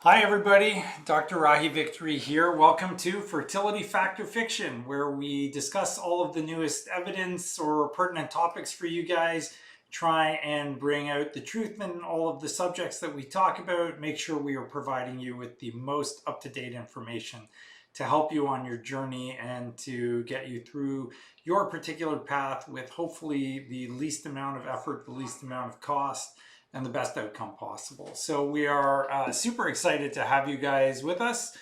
Hi everybody, Dr. Rahi Victory here. Welcome to Fertility Factor Fiction, where we discuss all of the newest evidence or pertinent topics for you guys, try and bring out the truth in all of the subjects that we talk about, make sure we are providing you with the most up-to-date information to help you on your journey and to get you through your particular path with hopefully the least amount of effort, the least amount of cost, and the best outcome possible. So we are super excited to have you guys with us.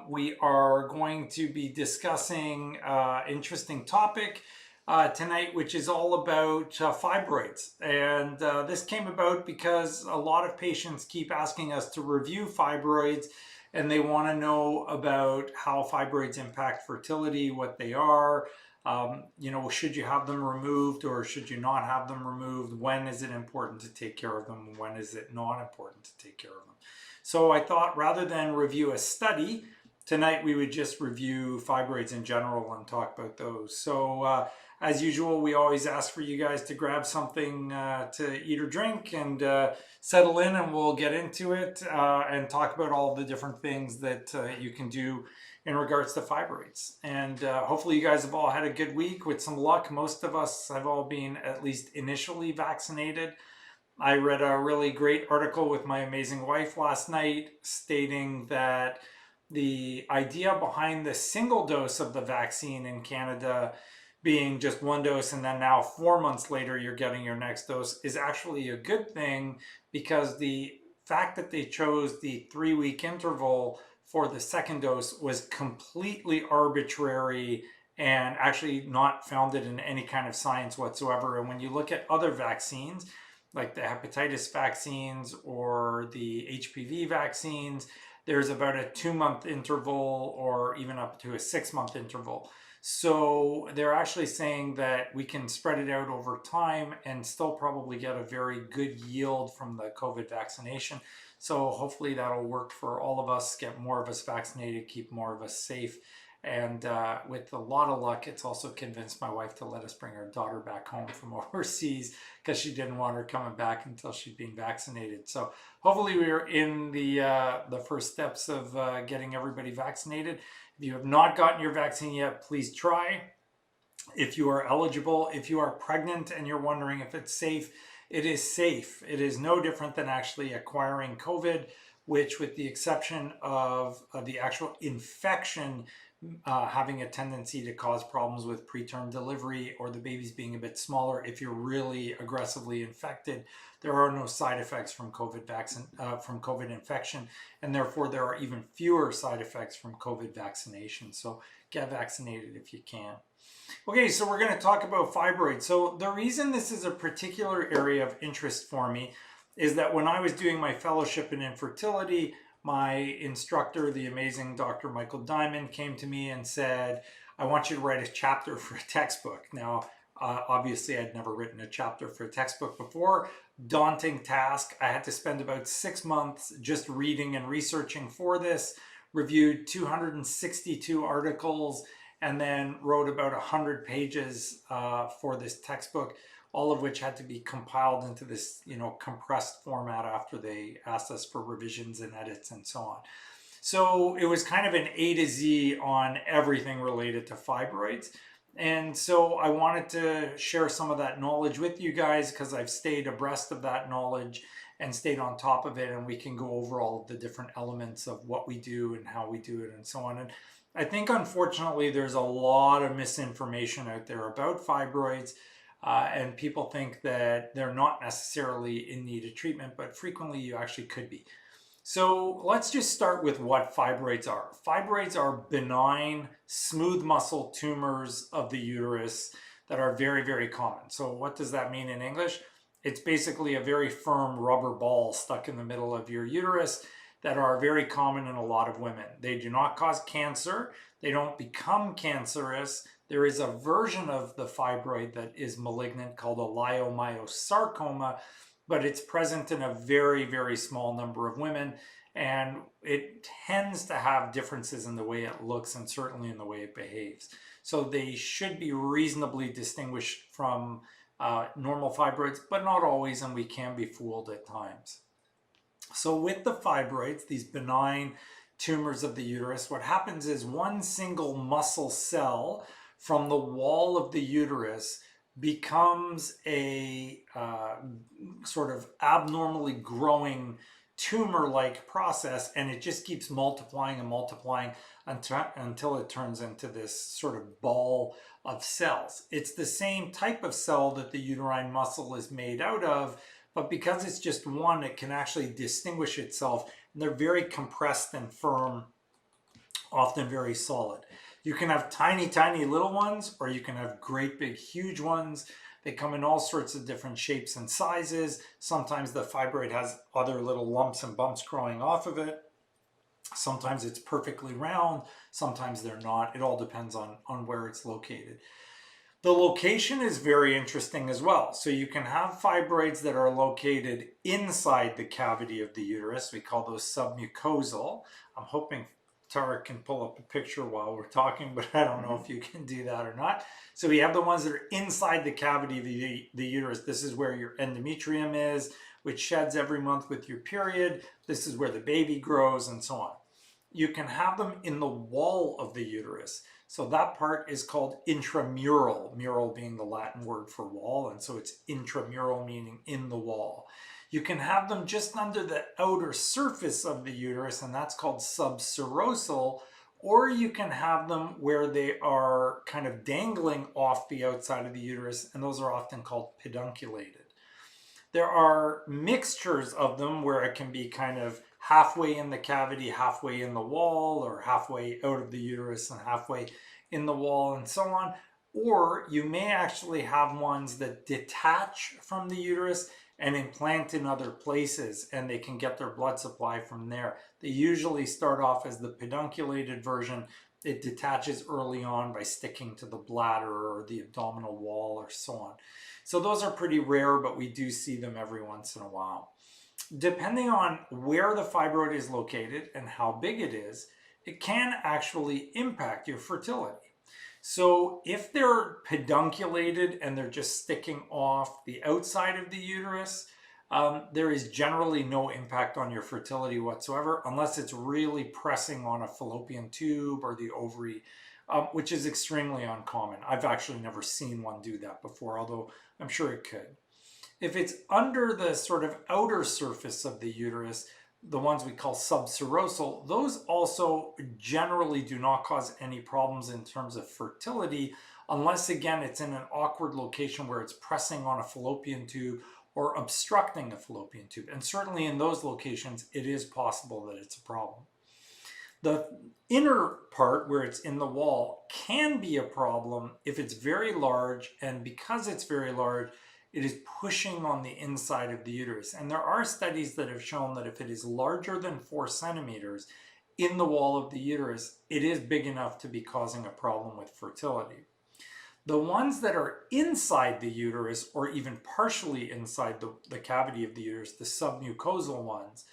We are going to be discussing an interesting topic tonight, which is all about fibroids. And this came about because a lot of patients keep asking us to review fibroids, and they want to know about how fibroids impact fertility, what they are, should you have them removed or should you not have them removed? When is it important to take care of them? When is it not important to take care of them? So I thought rather than review a study, tonight we would just review fibroids in general and talk about those. So as usual, we always ask for you guys to grab something to eat or drink and settle in, and we'll get into it and talk about all the different things that you can do in regards to fibroids. And hopefully you guys have all had a good week. With some luck, most of us have all been at least initially vaccinated. I read a really great article with my amazing wife last night stating that the idea behind the single dose of the vaccine in Canada being just one dose and then now 4 months later you're getting your next dose is actually a good thing, because the fact that they chose the 3-week interval for the second dose was completely arbitrary and actually not founded in any kind of science whatsoever. And when you look at other vaccines, like the hepatitis vaccines or the HPV vaccines, there's about a 2-month interval or even up to a 6-month interval. So they're actually saying that we can spread it out over time and still probably get a very good yield from the COVID vaccination. So hopefully that'll work for all of us, get more of us vaccinated, keep more of us safe. And with a lot of luck, it's also convinced my wife to let us bring our daughter back home from overseas, because she didn't want her coming back until she'd been vaccinated. So hopefully we're in the first steps of getting everybody vaccinated. If you have not gotten your vaccine yet, please try. If you are eligible, if you are pregnant and you're wondering if it's safe, it is safe. It is no different than actually acquiring COVID, which, with the exception of the actual infection having a tendency to cause problems with preterm delivery or the babies being a bit smaller, if you're really aggressively infected, there are no side effects from COVID infection, and therefore there are even fewer side effects from COVID vaccination. So get vaccinated if you can. Okay, so we're going to talk about fibroids. So the reason this is a particular area of interest for me is that when I was doing my fellowship in infertility, my instructor, the amazing Dr. Michael Diamond, came to me and said, I want you to write a chapter for a textbook. Now, obviously, I'd never written a chapter for a textbook before. Daunting task. I had to spend about 6 months just reading and researching for this, reviewed 262 articles, and then wrote about 100 pages for this textbook, all of which had to be compiled into this, compressed format after they asked us for revisions and edits and so on. So it was kind of an A to Z on everything related to fibroids. And so I wanted to share some of that knowledge with you guys, because I've stayed abreast of that knowledge and stayed on top of it, and we can go over all of the different elements of what we do and how we do it and so on. And I think, unfortunately, there's a lot of misinformation out there about fibroids. And people think that they're not necessarily in need of treatment, but frequently you actually could be. So let's just start with what fibroids are. Fibroids are benign, smooth muscle tumors of the uterus that are very, very common. So what does that mean in English? It's basically a very firm rubber ball stuck in the middle of your uterus that are very common in a lot of women. They do not cause cancer. They don't become cancerous. There is a version of the fibroid that is malignant called a leiomyosarcoma, but it's present in a very, very small number of women, and it tends to have differences in the way it looks and certainly in the way it behaves. So they should be reasonably distinguished from normal fibroids, but not always, and we can be fooled at times. So with the fibroids, these benign tumors of the uterus, what happens is one single muscle cell from the wall of the uterus becomes a sort of abnormally growing tumor-like process, and it just keeps multiplying and multiplying until it turns into this sort of ball of cells. It's the same type of cell that the uterine muscle is made out of, but because it's just one, it can actually distinguish itself, and they're very compressed and firm, often very solid. You can have tiny, tiny little ones, or you can have great big huge ones. They come in all sorts of different shapes and sizes. Sometimes the fibroid has other little lumps and bumps growing off of it. Sometimes it's perfectly round, sometimes they're not. It all depends on where it's located. The location is very interesting as well. So you can have fibroids that are located inside the cavity of the uterus. We call those submucosal. I'm hoping Tara can pull up a picture while we're talking, but I don't know if you can do that or not. So we have the ones that are inside the cavity of the uterus. This is where your endometrium is, which sheds every month with your period. This is where the baby grows and so on. You can have them in the wall of the uterus. So that part is called intramural, mural being the Latin word for wall, and so it's intramural, meaning in the wall. You can have them just under the outer surface of the uterus, and that's called subserosal, or you can have them where they are kind of dangling off the outside of the uterus, and those are often called pedunculated. There are mixtures of them where it can be kind of halfway in the cavity, halfway in the wall, or halfway out of the uterus and halfway in the wall, and so on. Or you may actually have ones that detach from the uterus and implant in other places, and they can get their blood supply from there. They usually start off as the pedunculated version. It detaches early on by sticking to the bladder or the abdominal wall or so on. So those are pretty rare, but we do see them every once in a while. Depending on where the fibroid is located and how big it is, it can actually impact your fertility. So if they're pedunculated and they're just sticking off the outside of the uterus, there is generally no impact on your fertility whatsoever, unless it's really pressing on a fallopian tube or the ovary, which is extremely uncommon. I've actually never seen one do that before, although I'm sure it could. If it's under the sort of outer surface of the uterus, the ones we call subserosal, those also generally do not cause any problems in terms of fertility, unless again it's in an awkward location where it's pressing on a fallopian tube or obstructing a fallopian tube. And certainly in those locations, it is possible that it's a problem. The inner part where it's in the wall can be a problem if it's very large, and because it's very large, it is pushing on the inside of the uterus. And there are studies that have shown that if it is larger than 4 centimeters in the wall of the uterus, it is big enough to be causing a problem with fertility. The ones that are inside the uterus, or even partially inside the cavity of the uterus, the submucosal ones,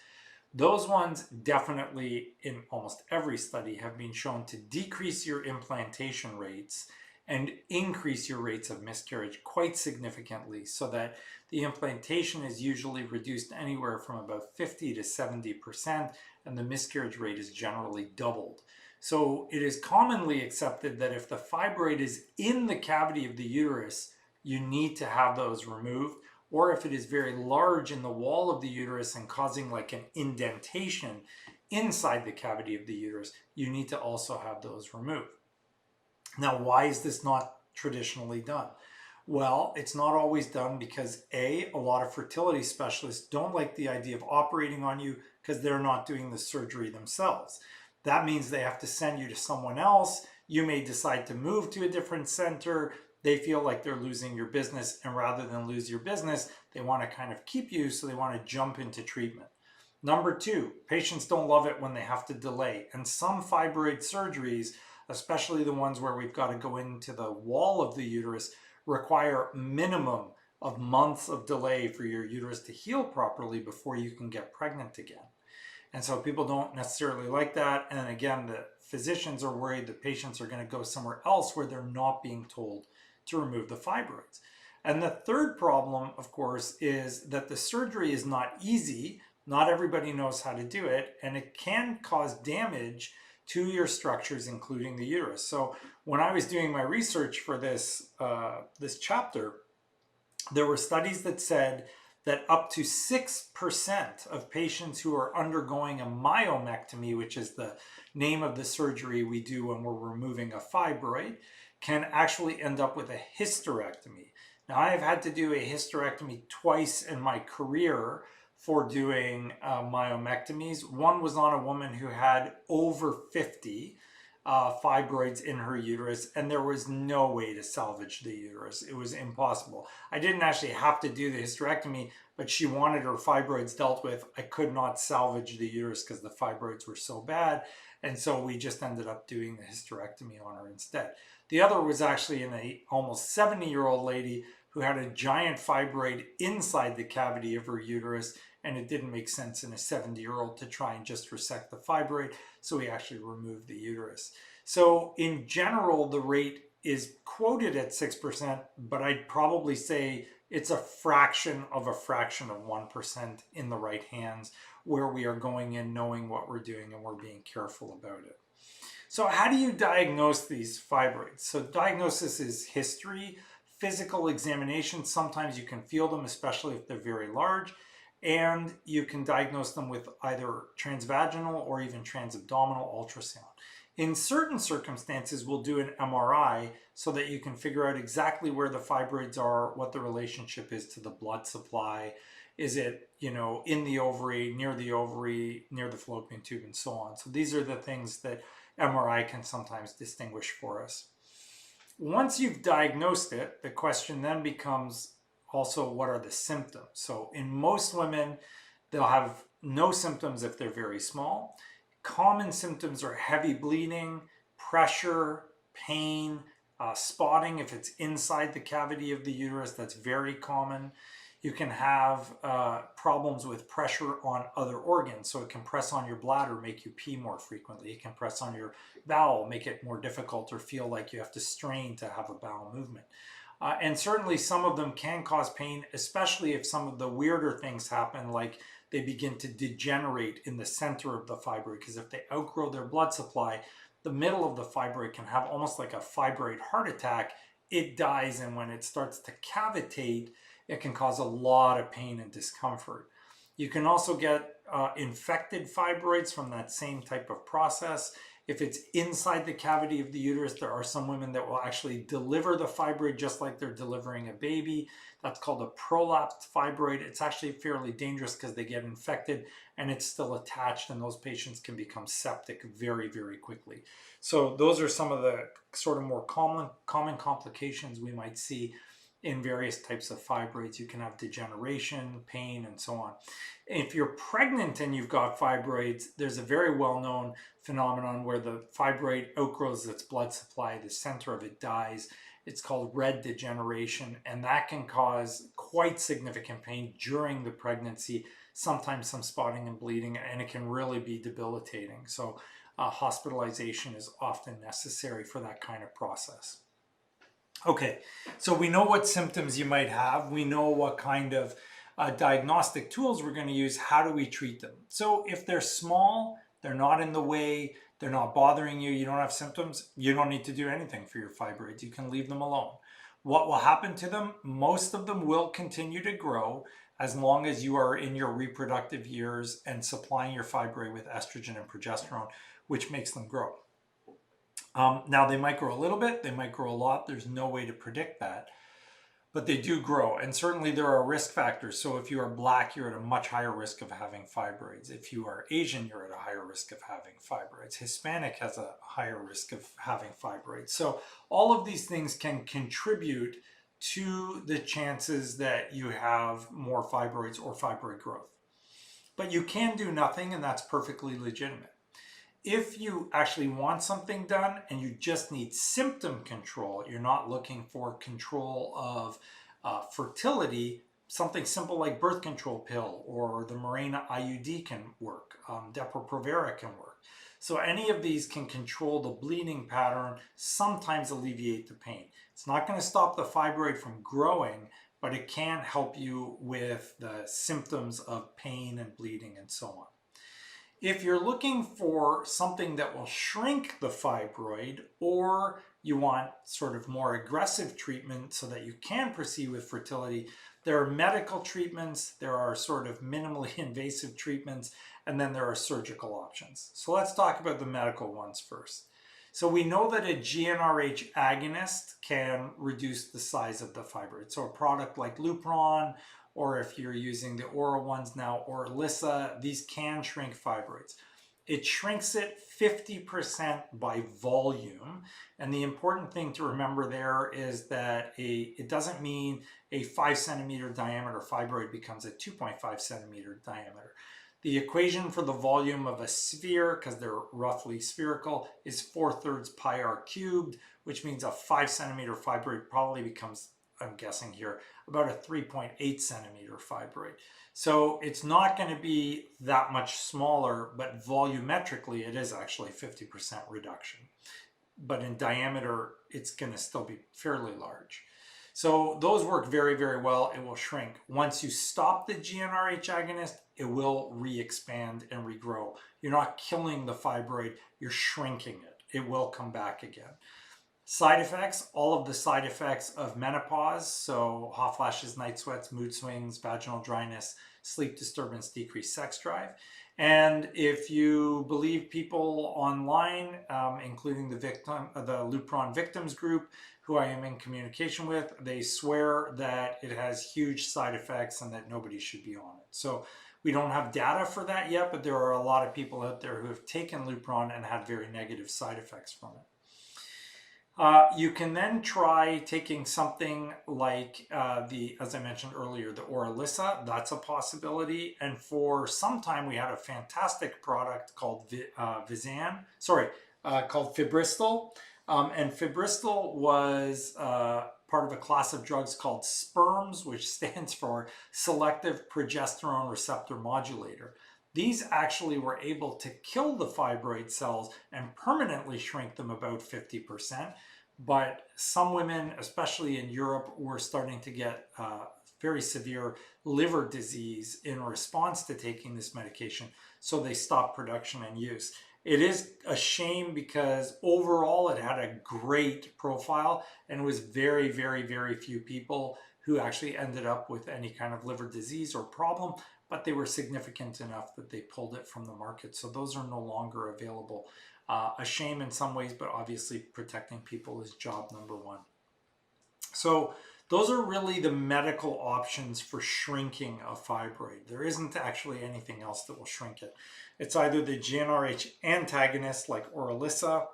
those ones definitely, in almost every study, have been shown to decrease your implantation rates and increase your rates of miscarriage quite significantly, so that the implantation is usually reduced anywhere from about 50 to 70%, and the miscarriage rate is generally doubled. So it is commonly accepted that if the fibroid is in the cavity of the uterus, you need to have those removed. Or if it is very large in the wall of the uterus and causing like an indentation inside the cavity of the uterus, you need to also have those removed. Now, why is this not traditionally done? Well, it's not always done because a lot of fertility specialists don't like the idea of operating on you because they're not doing the surgery themselves. That means they have to send you to someone else. You may decide to move to a different center. They feel like they're losing your business, and rather than lose your business, they want to kind of keep you, so they want to jump into treatment. Number two, patients don't love it when they have to delay. And some fibroid surgeries, especially the ones where we've got to go into the wall of the uterus, require minimum of months of delay for your uterus to heal properly before you can get pregnant again. And so people don't necessarily like that. And again, the physicians are worried that patients are going to go somewhere else where they're not being told to remove the fibroids. And the third problem, of course, is that the surgery is not easy Not everybody knows how to do it, and it can cause damage to your structures, including the uterus. So when I was doing my research for this chapter, there were studies that said that up to 6% of patients who are undergoing a myomectomy, which is the name of the surgery we do when we're removing a fibroid, can actually end up with a hysterectomy. Now, I have had to do a hysterectomy twice in my career for doing myomectomies. One was on a woman who had over 50 fibroids in her uterus, and there was no way to salvage the uterus. It was impossible. I didn't actually have to do the hysterectomy, but she wanted her fibroids dealt with. I could not salvage the uterus because the fibroids were so bad, and so we just ended up doing the hysterectomy on her instead. The other was actually in a almost 70-year-old lady who had a giant fibroid inside the cavity of her uterus, and it didn't make sense in a 70-year-old to try and just resect the fibroid, so we actually removed the uterus. So in general, the rate is quoted at 6%, but I'd probably say it's a fraction of 1% in the right hands, where we are going in knowing what we're doing and we're being careful about it. So how do you diagnose these fibroids? So diagnosis is history, physical examination. Sometimes you can feel them, especially if they're very large, and you can diagnose them with either transvaginal or even transabdominal ultrasound. In certain circumstances, we'll do an MRI so that you can figure out exactly where the fibroids are, what the relationship is to the blood supply. Is it, in the ovary, near the fallopian tube, and so on. So these are the things that MRI can sometimes distinguish for us. Once you've diagnosed it, the question then becomes also, what are the symptoms? So in most women, they'll have no symptoms if they're very small. Common symptoms are heavy bleeding, pressure, pain, spotting if it's inside the cavity of the uterus. That's very common. You can have problems with pressure on other organs. So it can press on your bladder, make you pee more frequently. It can press on your bowel, make it more difficult or feel like you have to strain to have a bowel movement. And certainly some of them can cause pain, especially if some of the weirder things happen, like they begin to degenerate in the center of the fibroid, because if they outgrow their blood supply, the middle of the fibroid can have almost like a fibroid heart attack. It dies, and when it starts to cavitate, it can cause a lot of pain and discomfort. You can also get infected fibroids from that same type of process. If it's inside the cavity of the uterus, there are some women that will actually deliver the fibroid just like they're delivering a baby. That's called a prolapsed fibroid. It's actually fairly dangerous because they get infected and it's still attached, and those patients can become septic very, very quickly. So those are some of the sort of more common complications we might see in various types of fibroids. You can have degeneration, pain, and so on. If you're pregnant and you've got fibroids, there's a very well-known phenomenon where the fibroid outgrows its blood supply, the center of it dies. It's called red degeneration, and that can cause quite significant pain during the pregnancy, sometimes some spotting and bleeding, and it can really be debilitating. So hospitalization is often necessary for that kind of process. Okay, so we know what symptoms you might have. We know what kind of diagnostic tools we're going to use. How do we treat them? So if they're small, they're not in the way, they're not bothering you, you don't have symptoms, you don't need to do anything for your fibroids. You can leave them alone. What will happen to them? Most of them will continue to grow as long as you are in your reproductive years and supplying your fibroid with estrogen and progesterone, which makes them grow. Now they might grow a little bit, they might grow a lot. There's no way to predict that, but they do grow. And certainly there are risk factors. So if you are Black, you're at a much higher risk of having fibroids. If you are Asian, you're at a higher risk of having fibroids. Hispanic has a higher risk of having fibroids. So all of these things can contribute to the chances that you have more fibroids or fibroid growth. But you can do nothing, and that's perfectly legitimate. If you actually want something done and you just need symptom control, you're not looking for control of fertility, something simple like birth control pill or the Mirena IUD can work, Depo-Provera can work. So any of these can control the bleeding pattern, sometimes alleviate the pain. It's not going to stop the fibroid from growing, but it can help you with the symptoms of pain and bleeding and so on. If you're looking for something that will shrink the fibroid, or you want sort of more aggressive treatment so that you can proceed with fertility, there are medical treatments, there are sort of minimally invasive treatments, and then there are surgical options. So let's talk about the medical ones first. So we know that a GnRH agonist can reduce the size of the fibroid. So a product like Lupron, or if you're using the oral ones now, Orilissa, these can shrink fibroids. It shrinks it 50% by volume. And the important thing to remember there is that it doesn't mean a 5 centimeter diameter fibroid becomes a 2.5 centimeter diameter. The equation for the volume of a sphere, because they're roughly spherical, is 4/3 pi r cubed, which means a 5 centimeter fibroid probably becomes, I'm guessing here, about a 3.8 centimeter fibroid. So it's not going to be that much smaller, but volumetrically it is actually 50% reduction. But in diameter, it's going to still be fairly large. So those work very, very well. It will shrink. Once you stop the GnRH agonist, it will re-expand and regrow. You're not killing the fibroid, you're shrinking it. It will come back again. Side effects, all of the side effects of menopause, so hot flashes, night sweats, mood swings, vaginal dryness, sleep disturbance, decreased sex drive. And if you believe people online, including the Lupron victims group, who I am in communication with, they swear that it has huge side effects and that nobody should be on it. So we don't have data for that yet, but there are a lot of people out there who have taken Lupron and had very negative side effects from it. You can then try taking something like as I mentioned earlier, the Orilissa. That's a possibility. And for some time, we had a fantastic product called called Fibristol. And Fibristol was part of a class of drugs called SPERMs, which stands for Selective Progesterone Receptor Modulator. These actually were able to kill the fibroid cells and permanently shrink them about 50%. But some women, especially in Europe, were starting to get very severe liver disease in response to taking this medication. So they stopped production and use. It is a shame because overall it had a great profile, and it was very, very, very few people who actually ended up with any kind of liver disease or problem, but they were significant enough that they pulled it from the market. So those are no longer available. A shame in some ways, but obviously protecting people is job number one. So those are really the medical options for shrinking a fibroid. There isn't actually anything else that will shrink it. It's either the GnRH antagonist like Orilissa,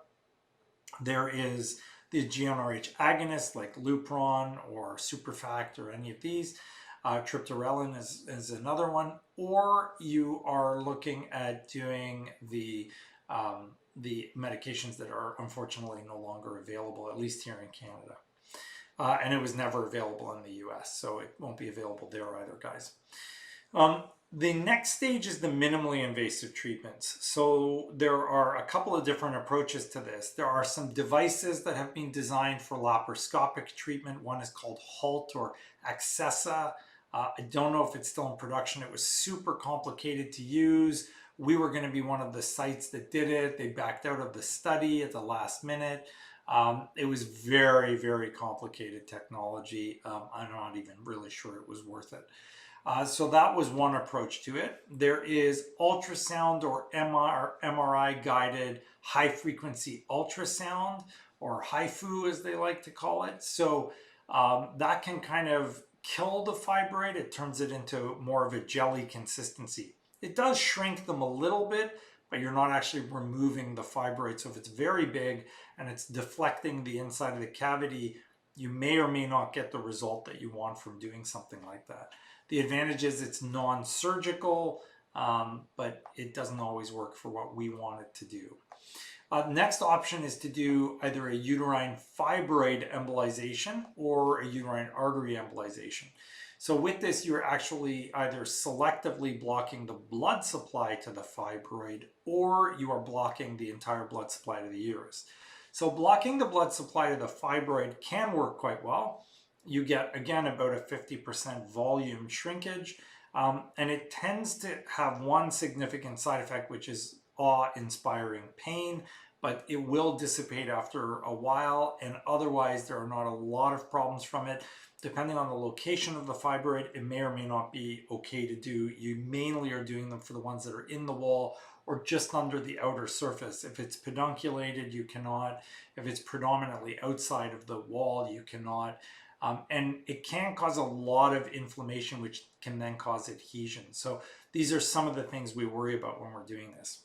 there is the GnRH agonist like Lupron or Superfact or any of these. Triptorelin is another one, or you are looking at doing the medications that are unfortunately no longer available, at least here in Canada. And it was never available in the US, so it won't be available there either, guys. The next stage is the minimally invasive treatments. So there are a couple of different approaches to this. There are some devices that have been designed for laparoscopic treatment. One is called HALT or Accessa. I don't know if it's still in production. It was super complicated to use. We were going to be one of the sites that did it. They backed out of the study at the last minute. It was very, very complicated technology. I'm not even really sure it was worth it. So that was one approach to it. There is ultrasound or MRI guided high frequency ultrasound, or HIFU as they like to call it. So that can kind of kill the fibroid. It turns it into more of a jelly consistency. It does shrink them a little bit, but you're not actually removing the fibroid. So if it's very big and it's deflecting the inside of the cavity, you may or may not get the result that you want from doing something like that. The advantage is it's non-surgical, but it doesn't always work for what we want it to do. Next option is to do either a uterine fibroid embolization or a uterine artery embolization. So with this, you're actually either selectively blocking the blood supply to the fibroid, or you are blocking the entire blood supply to the uterus. So blocking the blood supply to the fibroid can work quite well. you get, again, about a 50% volume shrinkage. And it tends to have one significant side effect, which is awe-inspiring pain, but it will dissipate after a while, and otherwise there are not a lot of problems from it. Depending on the location of the fibroid, it may or may not be okay to do. You mainly are doing them for the ones that are in the wall or just under the outer surface. If it's pedunculated, you cannot. If it's predominantly outside of the wall, you cannot. And it can cause a lot of inflammation, which can then cause adhesion. So these are some of the things we worry about when we're doing this.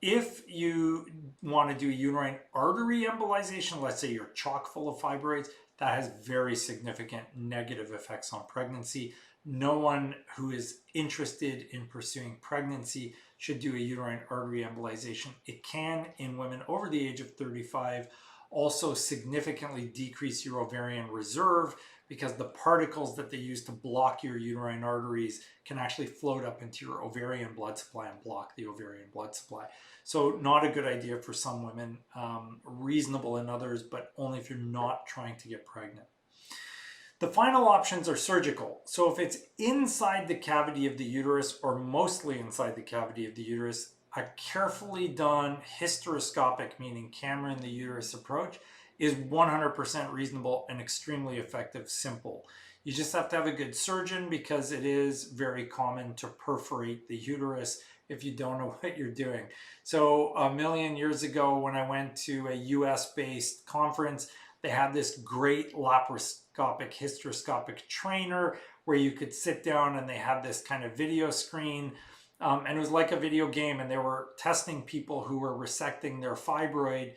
If you want to do uterine artery embolization, let's say you're chock full of fibroids, that has very significant negative effects on pregnancy. No one who is interested in pursuing pregnancy should do a uterine artery embolization. It can, in women over the age of 35, also significantly decrease your ovarian reserve, because the particles that they use to block your uterine arteries can actually float up into your ovarian blood supply and block the ovarian blood supply. So not a good idea for some women, reasonable in others, but only if you're not trying to get pregnant. The final options are surgical. So if it's inside the cavity of the uterus, or mostly inside the cavity of the uterus, a carefully done hysteroscopic, meaning camera in the uterus approach, is 100% reasonable and extremely effective, simple. You just have to have a good surgeon, because it is very common to perforate the uterus if you don't know what you're doing. So a million years ago, when I went to a US-based conference, they had this great laparoscopic hysteroscopic trainer where you could sit down, and they had this kind of video screen. And it was like a video game, and they were testing people who were resecting their fibroid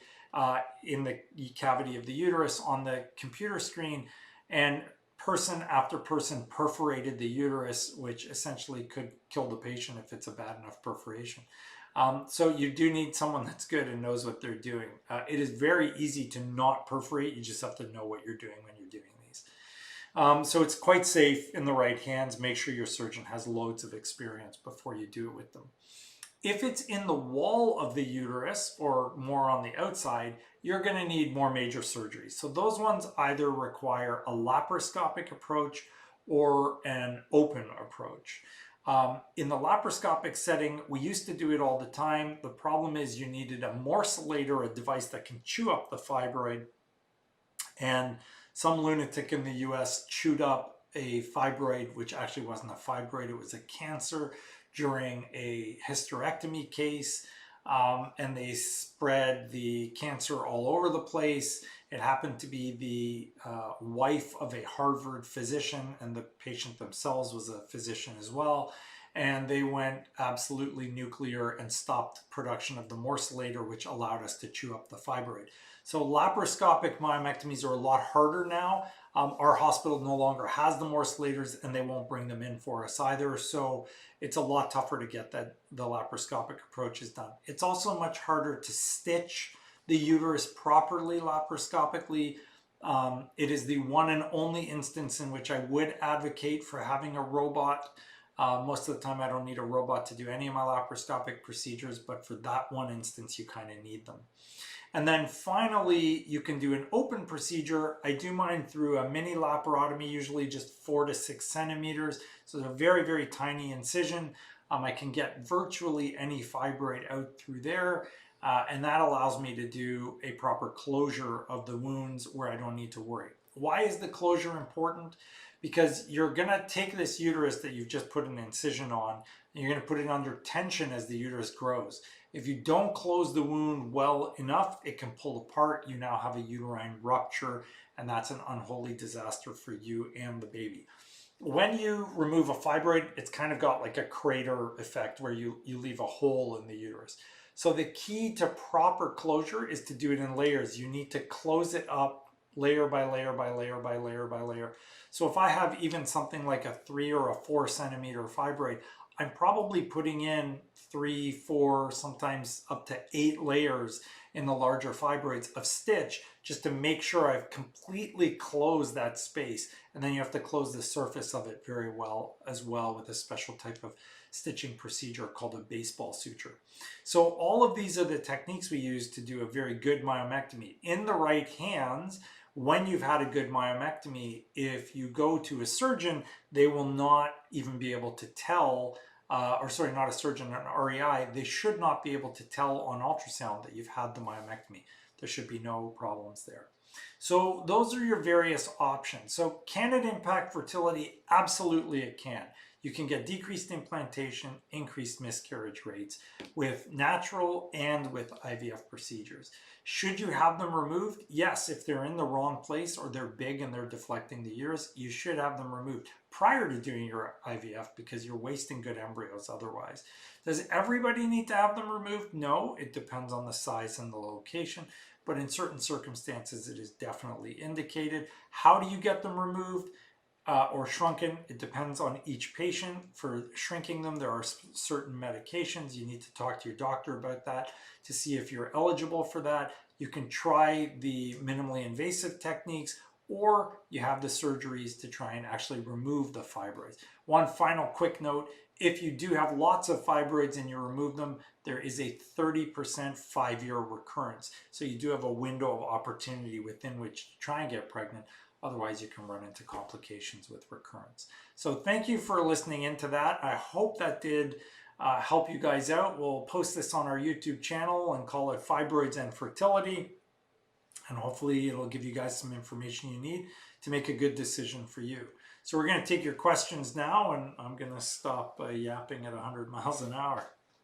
in the cavity of the uterus on the computer screen, and person after person perforated the uterus, which essentially could kill the patient if it's a bad enough perforation. So you do need someone that's good and knows what they're doing. It is very easy to not perforate. You just have to know what you're doing when you're doing these. So it's quite safe in the right hands. Make sure your surgeon has loads of experience before you do it with them. If it's in the wall of the uterus or more on the outside, you're going to need more major surgeries. So those ones either require a laparoscopic approach or an open approach. In the laparoscopic setting, we used to do it all the time. The problem is you needed a morcellator, a device that can chew up the fibroid. And some lunatic in the US chewed up a fibroid, which actually wasn't a fibroid, it was a cancer, during a hysterectomy case. And they spread the cancer all over the place. It happened to be the wife of a Harvard physician, and the patient themselves was a physician as well. And they went absolutely nuclear and stopped production of the morcellator, which allowed us to chew up the fibroid. So laparoscopic myomectomies are a lot harder now. Our hospital no longer has the morcellators, and they won't bring them in for us either. So it's a lot tougher to get the laparoscopic approaches done. It's also much harder to stitch the uterus properly laparoscopically. It is the one and only instance in which I would advocate for having a robot. Most of the time I don't need a robot to do any of my laparoscopic procedures, but for that one instance you kind of need them. And then finally, you can do an open procedure. I do mine through a mini laparotomy, usually just 4 to 6 centimeters. So it's a very, very tiny incision. I can get virtually any fibroid out through there. And that allows me to do a proper closure of the wounds where I don't need to worry. Why is the closure important? Because you're gonna take this uterus that you've just put an incision on, and you're gonna put it under tension as the uterus grows. If you don't close the wound well enough, it can pull apart. You now have a uterine rupture, and that's an unholy disaster for you and the baby. When you remove a fibroid, it's kind of got like a crater effect where you leave a hole in the uterus. So the key to proper closure is to do it in layers. You need to close it up layer by layer by layer by layer by layer. So if I have even something like a 3 or a 4 centimeter fibroid, I'm probably putting in 3, 4, sometimes up to 8 layers in the larger fibroids of stitch just to make sure I've completely closed that space. And then you have to close the surface of it very well as well with a special type of stitching procedure called a baseball suture. So all of these are the techniques we use to do a very good myomectomy. In the right hands, When you've had a good myomectomy, if you go to a surgeon, they will not even be able to tell, or sorry, not a surgeon, an REI, they should not be able to tell on ultrasound that you've had the myomectomy. There should be no problems there. So those are your various options. So can it impact fertility? Absolutely it can. You can get decreased implantation, increased miscarriage rates with natural and with IVF procedures. Should you have them removed? Yes, if they're in the wrong place or they're big and they're deflecting the uterus, you should have them removed prior to doing your IVF because you're wasting good embryos otherwise. Does everybody need to have them removed? No, it depends on the size and the location, but in certain circumstances it is definitely indicated. How do you get them removed? Or shrunken? It depends on each patient. For shrinking them, there are certain medications. You need to talk to your doctor about that to see if you're eligible for that. You can try the minimally invasive techniques, or you have the surgeries to try and actually remove the fibroids. One final quick note, if you do have lots of fibroids and you remove them, there is a 30% 5-year recurrence. So you do have a window of opportunity within which to try and get pregnant. Otherwise, you can run into complications with recurrence. So thank you for listening into that. I hope that did help you guys out. We'll post this on our YouTube channel and call it Fibroids and Fertility. And hopefully it'll give you guys some information you need to make a good decision for you. So we're going to take your questions now, and I'm going to stop yapping at 100 miles an hour.